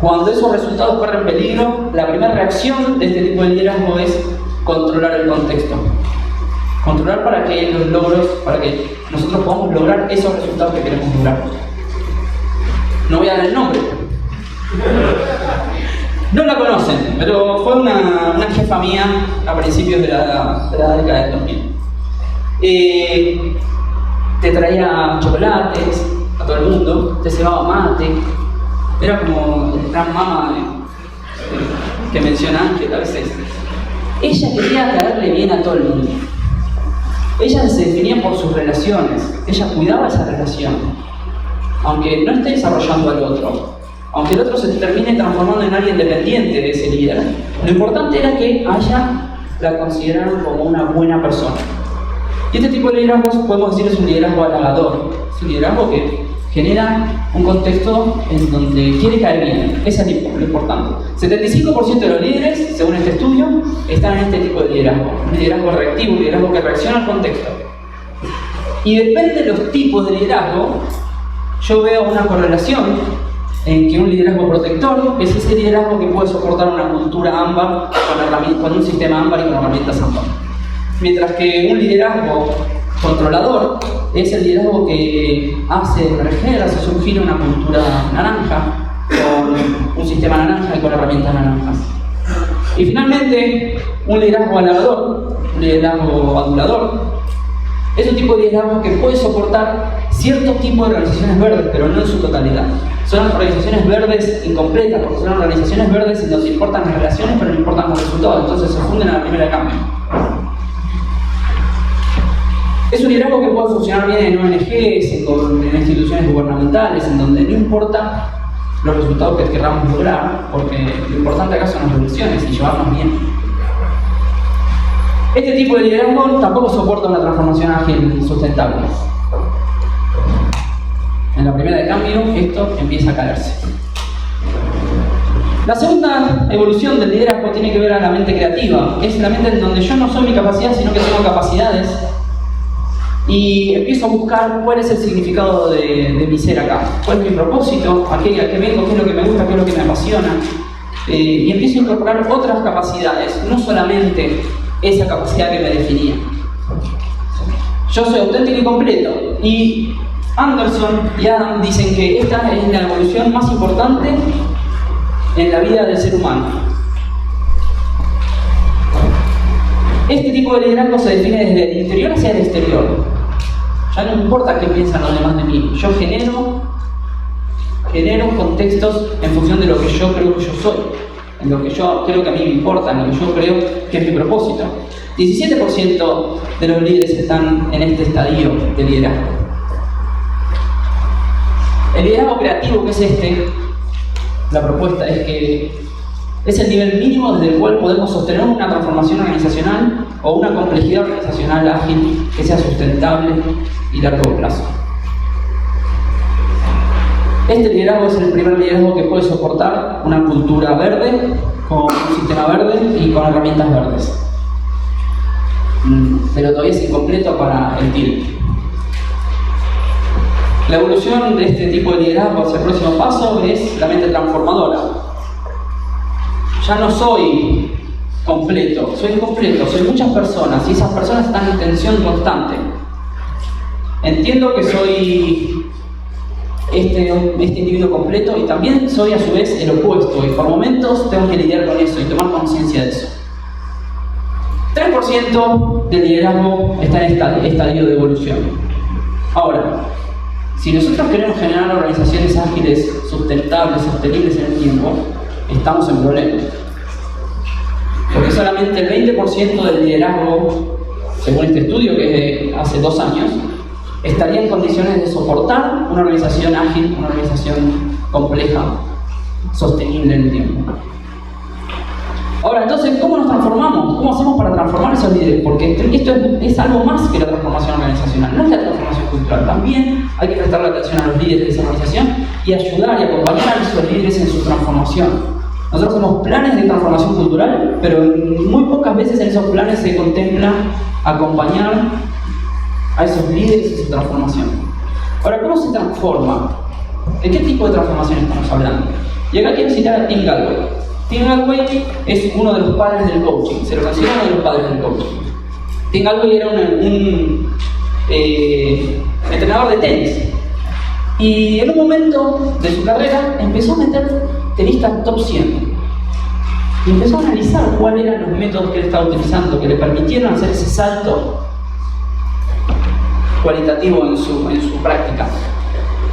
Cuando esos resultados corren peligro, la primera reacción de este tipo de liderazgo es controlar el contexto. Controlar para que los logros, para que nosotros podamos lograr esos resultados que queremos lograr. No voy a dar el nombre. No la conocen, pero fue una jefa mía a principios de la década del 2000. Te traía chocolates a todo el mundo, te cebaba mate. Era como el gran mama que menciona Ángel a veces. Ella quería caerle bien a todo el mundo. Ella se definía por sus relaciones. Ella cuidaba esa relación. Aunque no esté desarrollando al otro. Aunque el otro se termine transformando en alguien dependiente de ese líder. Lo importante era que a ella la consideraran como una buena persona. Y este tipo de liderazgos podemos decir es un liderazgo halagador. Es un liderazgo que genera un contexto en donde quiere caer bien. Ese es lo importante. 75% de los líderes, según este estudio, están en este tipo de liderazgo. Un liderazgo reactivo, un liderazgo que reacciona al contexto. Y depende de los tipos de liderazgo, yo veo una correlación en que un liderazgo protector es ese liderazgo que puede soportar una cultura ámbar con un sistema ámbar y con herramientas ámbar. Mientras que un liderazgo controlador es el liderazgo que hace emerger, hace surgir una cultura naranja, con un sistema naranja y con herramientas naranjas. Y finalmente, un liderazgo halagador, un liderazgo adulador, es un tipo de liderazgo que puede soportar cierto tipo de organizaciones verdes, pero no en su totalidad. Son organizaciones verdes incompletas, porque son organizaciones verdes en donde importan las relaciones, pero no importan los resultados, entonces se funden a la primera de cambio. Es un liderazgo que puede funcionar bien en ONGs, en instituciones gubernamentales, en donde no importa los resultados que queramos lograr, porque lo importante acá son las relaciones y llevarnos bien. Este tipo de liderazgo tampoco soporta una transformación ágil y sustentable. En la primera de cambio, esto empieza a caerse. La segunda evolución del liderazgo tiene que ver a la mente creativa. Es la mente en donde yo no soy mi capacidad, sino que tengo capacidades. Y empiezo a buscar cuál es el significado de mi ser acá. ¿Cuál es mi propósito? ¿A qué vengo? ¿Qué es lo que me gusta? ¿Qué es lo que me apasiona? Y empiezo a incorporar otras capacidades, no solamente esa capacidad que me definía. Yo soy auténtico y completo. Y Anderson y Adam dicen que esta es la evolución más importante en la vida del ser humano. Este tipo de liderazgo se define desde el interior hacia el exterior. Ya no importa qué piensan los demás de mí. Yo genero contextos en función de lo que yo creo que yo soy, en lo que yo creo que a mí me importa, en lo que yo creo que es mi propósito. 17% de los líderes están en este estadio de liderazgo. El liderazgo creativo, que es este, la propuesta es que es el nivel mínimo desde el cual podemos sostener una transformación organizacional o una complejidad organizacional ágil que sea sustentable y largo plazo. Este liderazgo es el primer liderazgo que puede soportar una cultura verde, con un sistema verde y con herramientas verdes. Pero todavía es incompleto para el TIL. La evolución de este tipo de liderazgo hacia el próximo paso es la mente transformadora. Ya no soy completo, soy incompleto, soy muchas personas y esas personas están en tensión constante. Entiendo que soy este individuo completo y también soy a su vez el opuesto y por momentos tengo que lidiar con eso y tomar conciencia de eso. 3% 20% del liderazgo está en estadio de evolución. Ahora, si nosotros queremos generar organizaciones ágiles, sustentables, sostenibles en el tiempo, estamos en problemas. Porque solamente el 20% del liderazgo, según este estudio que es de hace 2 años, estaría en condiciones de soportar una organización ágil, una organización compleja, sostenible en el tiempo. Ahora, entonces, ¿cómo nos transformamos? ¿Cómo hacemos para transformar esos líderes? Porque esto es algo más que la transformación organizacional, no es la transformación cultural. También hay que prestarle atención a los líderes de esa organización y ayudar y acompañar a esos líderes en su transformación. Nosotros hacemos planes de transformación cultural, pero muy pocas veces en esos planes se contempla acompañar a esos líderes en su transformación. Ahora, ¿cómo se transforma? ¿De qué tipo de transformación estamos hablando? Y acá quiero citar a Tim Gallwey. Tim Gallwey es uno de los padres del coaching, se lo considera uno de los padres del coaching. Tim Gallwey era un entrenador de tenis. Y en un momento de su carrera empezó a meter tenistas top 100. Y empezó a analizar cuáles eran los métodos que él estaba utilizando, que le permitieron hacer ese salto cualitativo en su práctica.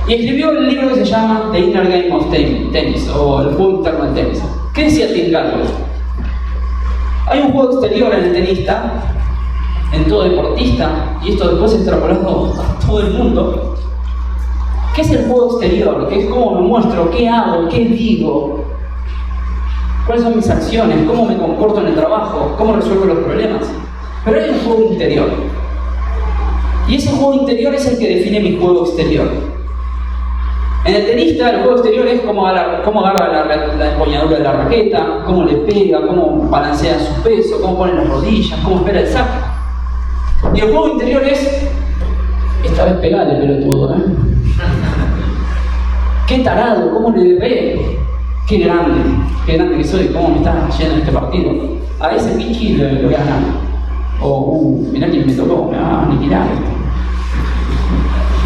Y escribió el libro que se llama The Inner Game of Tennis, o el juego interno del tenis. ¿Qué decía Tim Gallwey? Hay un juego exterior en el tenista, en todo deportista, y esto después extrapolado a todo el mundo. ¿Qué es el juego exterior? ¿Qué es cómo me muestro? ¿Qué hago? ¿Qué digo? ¿Cuáles son mis acciones? ¿Cómo me comporto en el trabajo? ¿Cómo resuelvo los problemas? Pero hay un juego interior. Y ese juego interior es el que define mi juego exterior. En el tenista, el juego exterior es cómo agarra la empuñadura de la raqueta, cómo le pega, cómo balancea su peso, cómo pone las rodillas, cómo espera el saque. Y el juego interior es, esta vez pegale, pelotudo, ¿eh? Qué tarado, cómo le ve, qué grande que soy, cómo me está yendo en este partido. A ese pichi le voy a ganar. O, mirá quién me tocó, me va a aniquilar.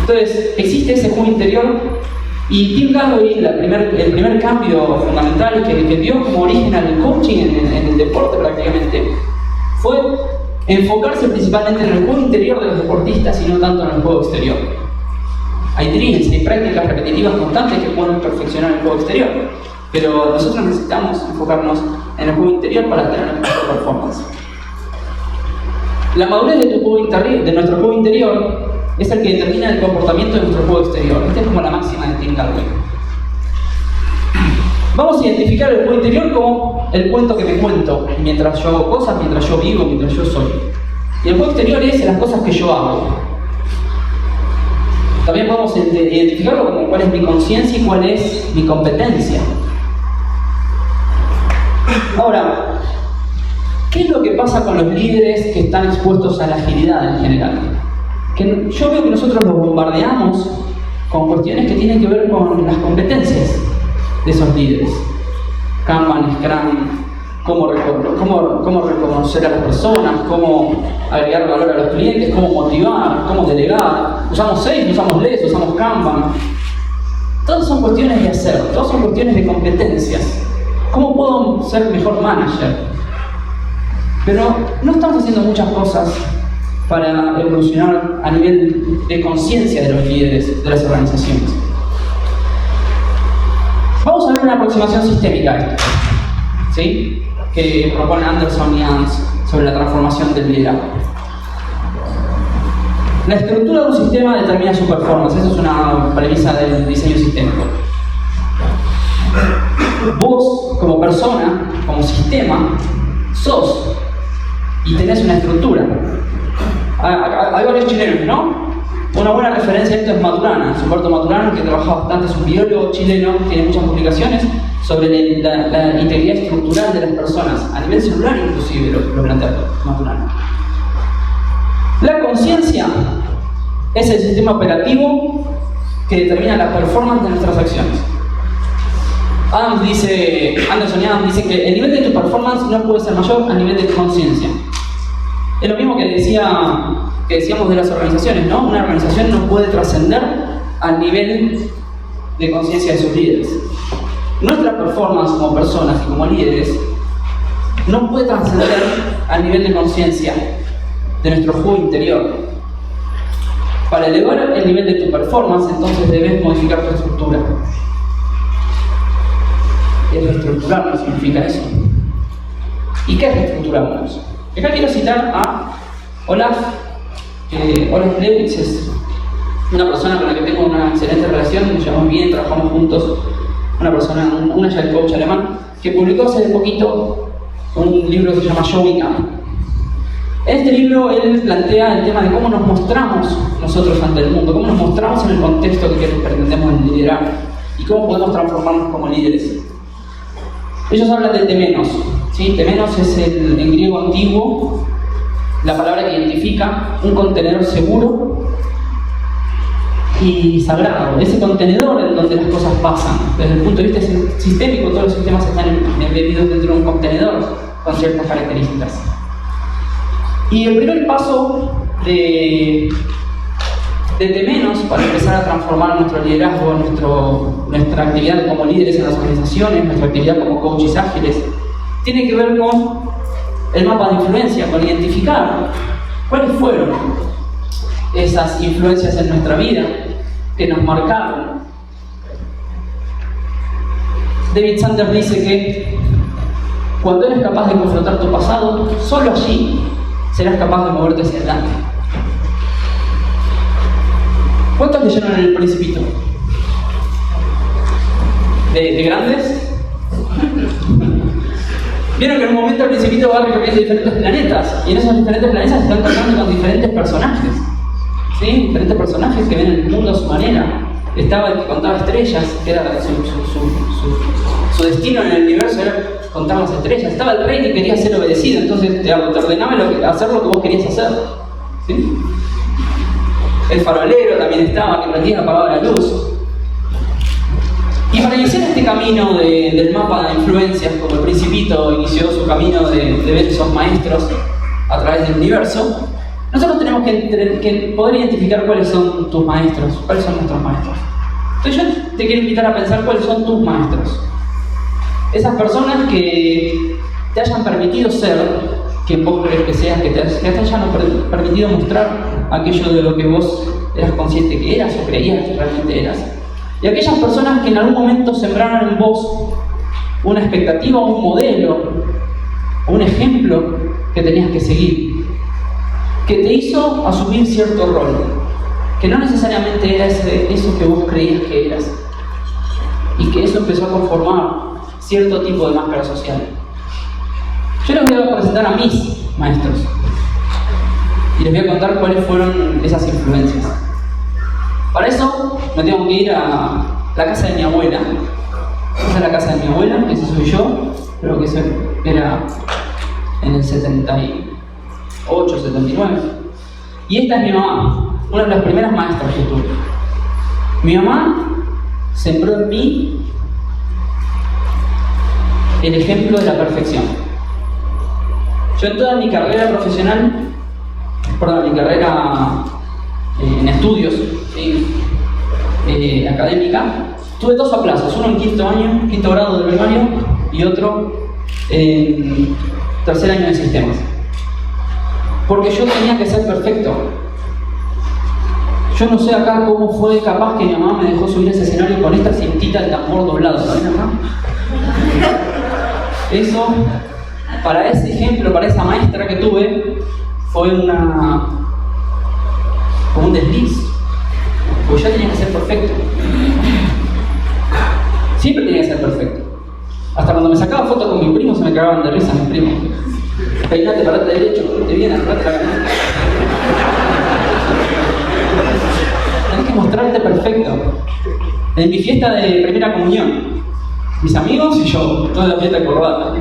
Entonces, existe ese juego interior. Y Tim Gallwey, el primer cambio fundamental que dio como origen al coaching en el deporte prácticamente, fue enfocarse principalmente en el juego interior de los deportistas y no tanto en el juego exterior. Hay drills, hay prácticas repetitivas constantes que pueden perfeccionar el juego exterior, pero nosotros necesitamos enfocarnos en el juego interior para tener mejor performance. La madurez de nuestro juego interior es el que determina el comportamiento de nuestro juego exterior. Esta es como la máxima de Tim Gallwey. Vamos a identificar el juego interior como el cuento que me cuento mientras yo hago cosas, mientras yo vivo, mientras yo soy. Y el juego exterior es las cosas que yo hago. También vamos a identificarlo como cuál es mi conciencia y cuál es mi competencia. Ahora, ¿qué es lo que pasa con los líderes que están expuestos a la agilidad en general? Que yo veo que nosotros los bombardeamos con cuestiones que tienen que ver con las competencias de esos líderes. Kanban, Scrum, cómo reconocer a las personas, cómo agregar valor a los clientes, cómo motivar, cómo delegar. Usamos Safe, usamos Less, usamos Kanban. Todas son cuestiones de hacer, todas son cuestiones de competencias. ¿Cómo puedo ser mejor manager? Pero no estamos haciendo muchas cosas para evolucionar a nivel de conciencia de los líderes de las organizaciones. Vamos a ver una aproximación sistémica a esto, ¿sí? Que propone Anderson y Hans sobre la transformación del liderazgo. La estructura de un sistema determina su performance. Esa es una premisa del diseño sistémico. Vos, como persona, como sistema, sos y tenés una estructura. Hay varios chilenos, ¿no? Una buena referencia a esto es Maturana, Humberto Maturana, que trabaja bastante, es un biólogo chileno, tiene muchas publicaciones sobre la integridad estructural de las personas, a nivel celular inclusive lo plantea Maturana. La conciencia es el sistema operativo que determina la performance de nuestras acciones. Anderson y Adams dicen que el nivel de tu performance no puede ser mayor al nivel de tu conciencia. Es lo mismo que decíamos de las organizaciones, ¿no? Una organización no puede trascender al nivel de conciencia de sus líderes. Nuestra performance como personas y como líderes no puede trascender al nivel de conciencia de nuestro juego interior. Para elevar el nivel de tu performance, entonces debes modificar tu estructura. Reestructurar significa eso. ¿Y qué es reestructurarnos? Acá quiero citar a Olaf Lewitz, es una persona con la que tengo una excelente relación, nos llevamos bien, trabajamos juntos, un agile coach alemán, que publicó hace poquito un libro que se llama Showing Up. En este libro él plantea el tema de cómo nos mostramos nosotros ante el mundo, cómo nos mostramos en el contexto que pretendemos liderar y cómo podemos transformarnos como líderes. Ellos hablan del temenos, ¿sí? Temenos es en griego antiguo la palabra que identifica un contenedor seguro y sagrado, ese contenedor en donde las cosas pasan. Desde el punto de vista sistémico, todos los sistemas están embebidos dentro de un contenedor con ciertas características. Y el primer paso de temenos para empezar a transformar nuestro liderazgo, nuestra actividad como líderes en las organizaciones, nuestra actividad como coaches ágiles, tiene que ver con el mapa de influencia, con identificar cuáles fueron esas influencias en nuestra vida que nos marcaron. David Sanders dice que cuando eres capaz de confrontar tu pasado, solo allí serás capaz de moverte hacia adelante. ¿Cuántos leyeron El Principito? ¿De grandes? Vieron que en un momento El Principito va recorriendo diferentes planetas, y en esos diferentes planetas se están encontrando con diferentes personajes, ¿sí? Diferentes personajes que ven el mundo a su manera. Estaba el que contaba estrellas, que era su destino en el universo, era contar las estrellas. Estaba el rey que quería ser obedecido, entonces te ordenaba hacer lo que vos querías hacer, ¿sí? El farolero también estaba, que prendía y apagaba la luz. Y para iniciar este camino del mapa de influencias, como El Principito inició su camino de ver esos maestros a través del universo, nosotros tenemos que poder identificar cuáles son tus maestros, cuáles son nuestros maestros. Entonces yo te quiero invitar a pensar cuáles son tus maestros. Esas personas que te hayan permitido ser quien vos crees que seas, que te hayan permitido mostrar aquello de lo que vos eras consciente que eras o creías que realmente eras. Y aquellas personas que en algún momento sembraron en vos una expectativa, un modelo, un ejemplo que tenías que seguir, que te hizo asumir cierto rol, que no necesariamente era eso que vos creías que eras, y que eso empezó a conformar cierto tipo de máscara social. Yo les voy a presentar a mis maestros y les voy a contar cuáles fueron esas influencias. Para eso me tengo que ir a la casa de mi abuela. Esa es la casa de mi abuela, ese soy yo, creo que eso era en el 78, 79. Y esta es mi mamá, una de las primeras maestras que tuve. Mi mamá sembró en mí el ejemplo de la perfección. Yo en toda mi carrera profesional, mi carrera en estudios, ¿sí? Académica, tuve dos aplazos, uno en quinto grado de primario y otro en tercer año de sistemas. Porque yo tenía que ser perfecto. Yo no sé acá cómo fue capaz que mi mamá me dejó subir a ese escenario con esta cintita de tambor doblado, ¿saben acá? Eso, para ese ejemplo, para esa maestra que tuve, fue como un desliz, porque yo tenía que ser perfecto. Siempre tenía que ser perfecto. Hasta cuando me sacaba fotos con mi primo se me cagaban de risa mis primos. Peinate, parate derecho, ponte bien, arreglate la cabeza. Tenés que mostrarte perfecto. En mi fiesta de primera comunión, mis amigos y yo, toda la fiesta de corbata.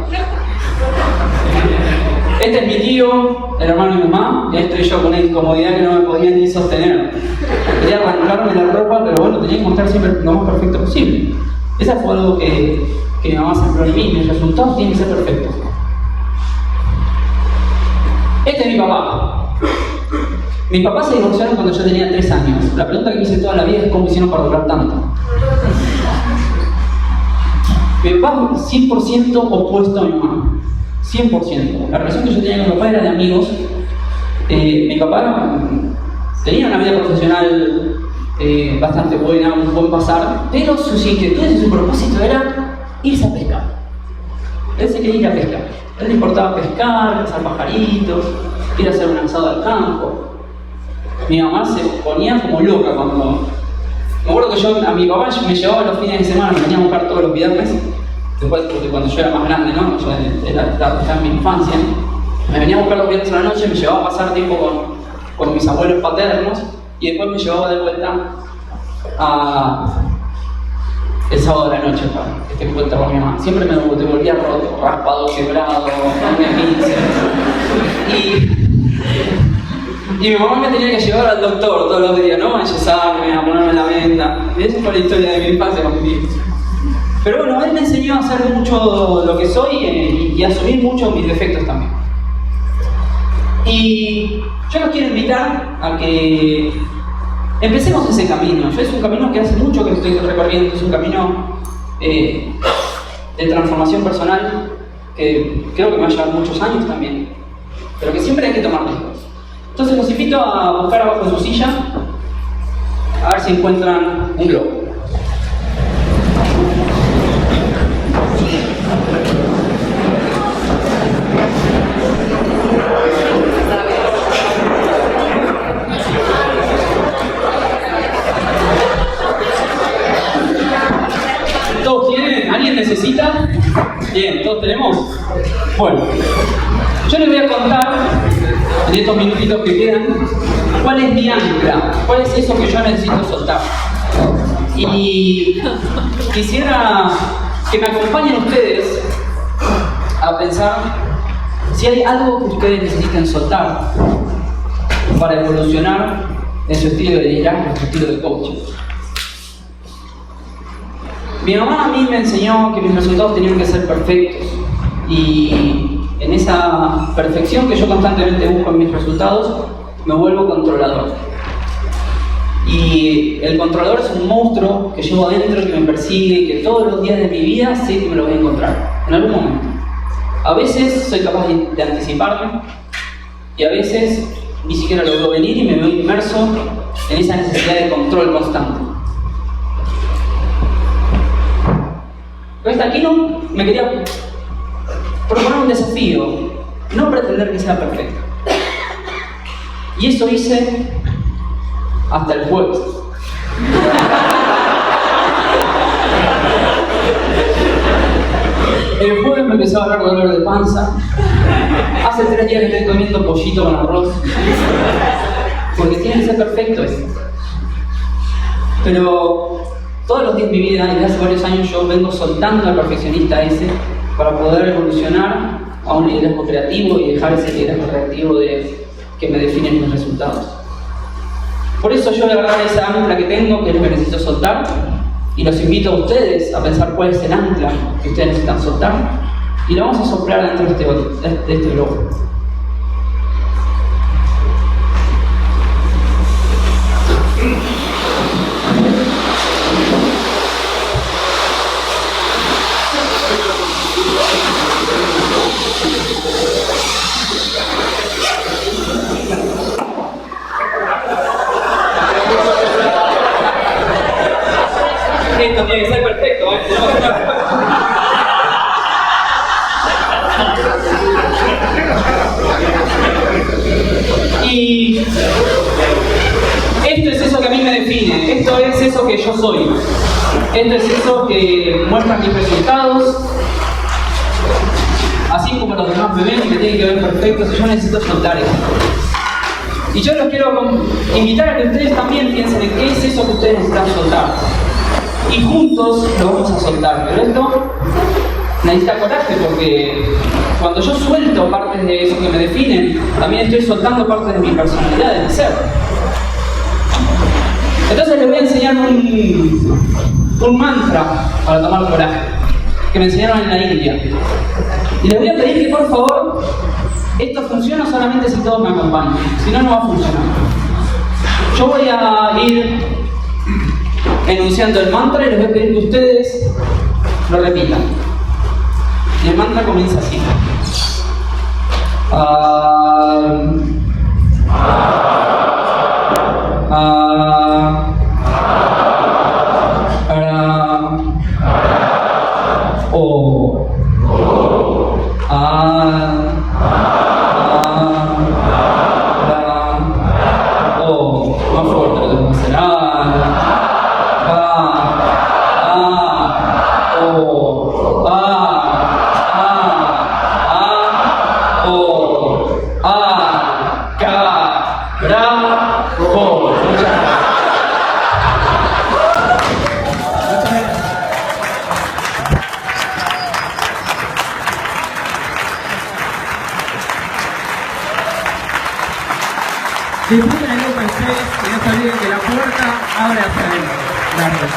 Este es mi tío, el hermano de mi mamá, y ahí estoy yo con una incomodidad que no me podía ni sostener. Quería arrancarme la ropa, pero bueno, tenía que mostrar siempre lo más perfecto posible. Esa fue algo que mi mamá sembró en mí, mis resultados tienen que ser perfectos. Este es mi papá. Mis papás se divorciaron cuando yo tenía 3 años. La pregunta que me hice toda la vida es cómo hicieron para durar tanto. Mi papá 100% opuesto a mi mamá. 100%. La relación que yo tenía con mi papá era de amigos. Mi papá tenía una vida profesional bastante buena, un buen pasar, pero sus inquietudes y su propósito era irse a pescar. Él se quería ir a pescar. A él le importaba pescar, cazar pajaritos, ir a hacer un asado al campo. Mi mamá se ponía como loca cuando... Me acuerdo que a mi papá me llevaba los fines de semana, me venía a buscar todos los viernes, después porque cuando yo era más grande, ¿no? Yo era en mi infancia, me venía a buscar los viernes a la noche, me llevaba a pasar tiempo con mis abuelos paternos y después me llevaba de vuelta el sábado de la noche para que esté en cuenta con mi mamá. Siempre me volvía roto, raspado, quebrado, y mi mamá me tenía que llevar al doctor todos los días, ¿no? A enyesarme, a ponerme la venda. Y esa fue la historia de mi infancia con mi hijo. Pero bueno, él me enseñó a hacer mucho lo que soy y a asumir mucho mis defectos también. Y yo los quiero invitar a que empecemos ese camino. Es un camino que hace mucho que estoy recorriendo, es un camino de transformación personal que creo que me va a llevar muchos años también, pero que siempre hay que tomar riesgos. Entonces los invito a buscar abajo de su silla, a ver si encuentran un globo. ¿Todos tienen? ¿Alguien necesita? Bien, ¿todos tenemos? Bueno, yo les voy a contar en estos minutitos que quedan cuál es mi ancla, cuál es eso que yo necesito soltar. Y quisiera que me acompañen ustedes a pensar si hay algo que ustedes necesiten soltar para evolucionar en su estilo de liderazgo, en su estilo de coaching. Mi mamá a mí me enseñó que mis resultados tenían que ser perfectos y en esa perfección que yo constantemente busco en mis resultados me vuelvo controlador. Y el controlador es un monstruo que llevo adentro, que me persigue y que todos los días de mi vida sé que me lo voy a encontrar en algún momento. A veces soy capaz de anticiparme y a veces ni siquiera lo veo venir y me veo inmerso en esa necesidad de control constante. Pero hasta aquí no me quería proponer un desafío, no pretender que sea perfecto. Y eso hice hasta el jueves. El jueves me empezó a dar dolor de panza. Hace 3 días que estoy comiendo pollito con arroz. Porque tiene que ser perfecto eso. Pero todos los días de mi vida, y desde hace varios años, yo vengo soltando al perfeccionista ese para poder evolucionar a un liderazgo creativo y dejar ese liderazgo creativo que me define mis resultados. Por eso yo le agarré esa ancla que tengo, que es lo que necesito soltar, y los invito a ustedes a pensar cuál es el ancla que ustedes necesitan soltar, y lo vamos a soplar dentro de este globo. Esto tiene que ser perfecto, ¿eh? Y esto es eso que a mí me define, esto es eso que yo soy, esto es eso que muestra mis resultados, así como los demás me ven y me tienen que ver perfectos, y yo necesito soltar eso. Y yo los quiero invitar a que ustedes también piensen en qué es eso que ustedes necesitan soltar. Y juntos lo vamos a soltar, pero esto necesita coraje porque cuando yo suelto partes de eso que me definen, también estoy soltando partes de mi personalidad, de mi ser. Entonces les voy a enseñar un mantra para tomar coraje, que me enseñaron en la India. Y les voy a pedir que por favor, esto funciona solamente si todos me acompañan, si no, no va a funcionar. Yo voy a ir enunciando el mantra y les voy a pedir que ustedes lo repitan. Y el mantra comienza así. Más fuerte lo tengo que hacer. Disfruten el Open Space y no se olviden que la puerta abre hacia adentro. Gracias.